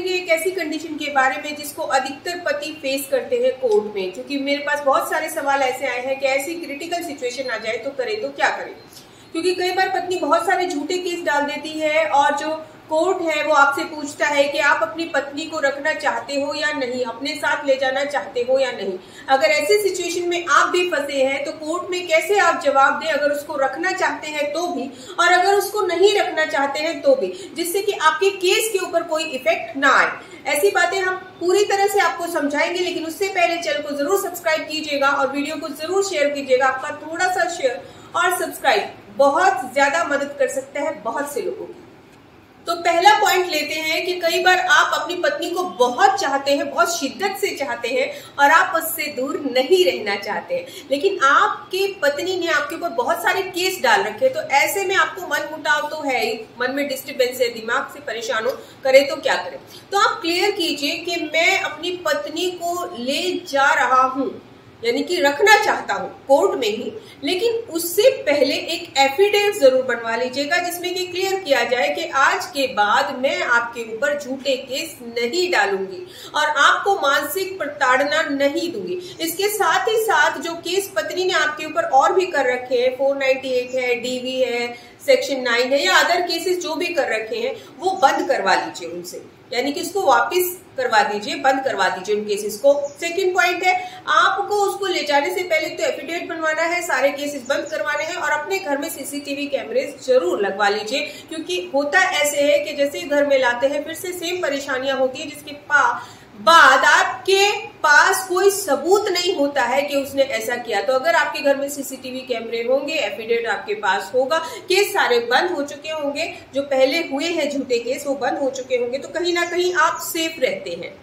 जानेंगे एक ऐसी कंडीशन के बारे में जिसको अधिकतर पति फेस करते हैं कोर्ट में, क्योंकि मेरे पास बहुत सारे सवाल ऐसे आए हैं कि ऐसी क्रिटिकल सिचुएशन आ जाए तो करे तो क्या करें। क्योंकि कई बार पत्नी बहुत सारे झूठे केस डाल देती है और जो कोर्ट है वो आपसे पूछता है कि आप अपनी पत्नी को रखना चाहते हो या नहीं, अपने साथ ले जाना चाहते हो या नहीं। अगर ऐसी सिचुएशन में आप भी फंसे हैं तो कोर्ट में कैसे आप जवाब दें, अगर उसको रखना चाहते हैं तो भी और अगर उसको नहीं रखना चाहते हैं तो भी, जिससे कि आपके केस के ऊपर कोई इफेक्ट ना आए। ऐसी बातें हम पूरी तरह से आपको समझाएंगे, लेकिन उससे पहले चैनल को जरूर सब्सक्राइब कीजिएगा और वीडियो को जरूर शेयर कीजिएगा। आपका थोड़ा सा शेयर और सब्सक्राइब बहुत ज्यादा मदद कर सकता है बहुत से लोगों की। तो पहला पॉइंट लेते हैं कि कई बार आप अपनी पत्नी को बहुत चाहते हैं, बहुत शिद्दत से चाहते हैं और आप उससे दूर नहीं रहना चाहते हैं, लेकिन आपकी पत्नी ने आपके ऊपर बहुत सारे केस डाल रखे। तो ऐसे में आपको मन मुटाव तो है ही, मन में डिस्टर्बेंस है, दिमाग से परेशान हो, करे तो क्या करें। तो आप क्लियर कीजिए कि मैं अपनी पत्नी को ले जा रहा हूं, यानी कि रखना चाहता हूं कोर्ट में ही, लेकिन उससे पहले एक एफिडेविट जरूर बनवा लीजिएगा जिसमें कि क्लियर किया जाए कि आज के बाद मैं आपके ऊपर झूठे केस नहीं डालूंगी और आपको मानसिक प्रताड़ना नहीं दूंगी। इसके साथ ही साथ जो केस पत्नी ने आपके ऊपर और भी कर रखे हैं, 498 है, डीवी है, सेक्शन 9 है या अदर केसेस जो भी कर रखे हैं, वो बंद करवा लीजिए उनसे, यानी कि उसको वापस करवा दीजिए, बंद करवा दीजिए उन केसेस को। सेकंड पॉइंट है, आपको उसको ले जाने से पहले तो एफिडेविट बनवाना है, सारे केसेस बंद करवाने हैं और अपने घर में सीसीटीवी कैमरे जरूर लगवा लीजिए। क्योंकि होता ऐसे है कि जैसे घर में लाते हैं फिर से सेम परेशानियां होती है, जिसके बाद आपके पास कोई सबूत नहीं होता है कि उसने ऐसा किया। तो अगर आपके घर में सीसीटीवी कैमरे होंगे, एफिडेविट आपके पास होगा, केस सारे बंद हो चुके होंगे, जो पहले हुए हैं झूठे केस वो बंद हो चुके होंगे, तो कहीं ना कहीं आप सेफ रहते हैं।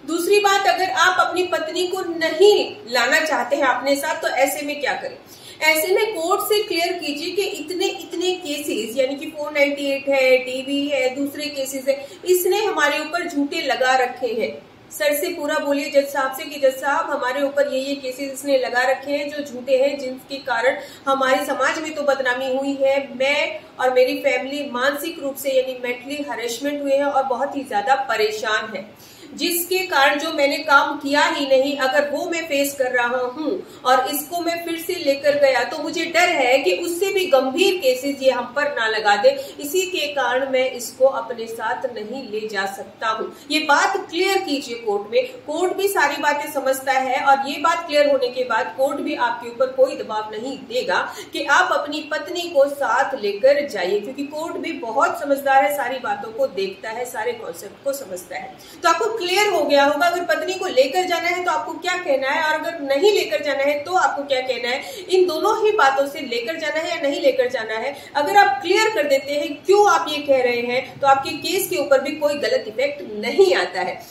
दूसरी बात, अगर आप अपनी पत्नी को नहीं लाना चाहते हैं अपने साथ तो ऐसे में क्या करें। ऐसे में कोर्ट से क्लियर कीजिए कि इतने केसेस, यानी कि 498 है, डीवी है, दूसरे केसेस है, इसने हमारे ऊपर झूठे लगा रखे हैं। सर से पूरा बोलिए जज साहब से कि जज साहब हमारे ऊपर ये केसेस इसने लगा रखे हैं जो झूठे हैं, जिनके कारण हमारे समाज में तो बदनामी हुई है, मैं और मेरी फैमिली मानसिक रूप से यानी मेंटली हरेसमेंट हुए हैं और बहुत ही ज्यादा परेशान है, जिसके कारण जो मैंने काम किया ही नहीं अगर वो मैं फेस कर रहा हूं और इसको मैं फिर से लेकर गया तो मुझे डर है कि उससे भी गंभीर केसेस ये हम पर ना लगा दे, इसी के कारण मैं इसको अपने साथ नहीं ले जा सकता हूं। ये बात क्लियर कीजिए कोर्ट में। कोर्ट भी सारी बातें समझता है और ये बात क्लियर होने के बाद कोर्ट भी आपके ऊपर कोई दबाव नहीं देगा कि आप अपनी पत्नी को साथ लेकर जाइए, क्योंकि कोर्ट भी बहुत समझदार है, सारी बातों को देखता है, सारे कॉन्सेप्ट को समझता है। तो आपको क्लियर हो गया होगा अगर पत्नी को लेकर जाना है तो आपको क्या कहना है और अगर नहीं लेकर जाना है तो आपको क्या कहना है। इन दोनों ही बातों से लेकर जाना है या नहीं लेकर जाना है अगर आप क्लियर कर देते हैं क्यों आप ये कह रहे हैं, तो आपके केस के ऊपर भी कोई गलत इफेक्ट नहीं आता है।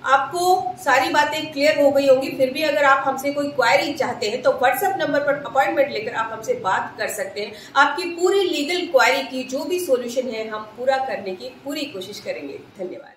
आपको सारी बातें क्लियर हो गई होंगी। फिर भी अगर आप हमसे कोई क्वेरी चाहते हैं तो व्हाट्सएप नंबर पर अपॉइंटमेंट लेकर आप हमसे बात कर सकते हैं। आपकी पूरी लीगल क्वेरी की जो भी सॉल्यूशन है हम पूरा करने की पूरी कोशिश करेंगे। धन्यवाद।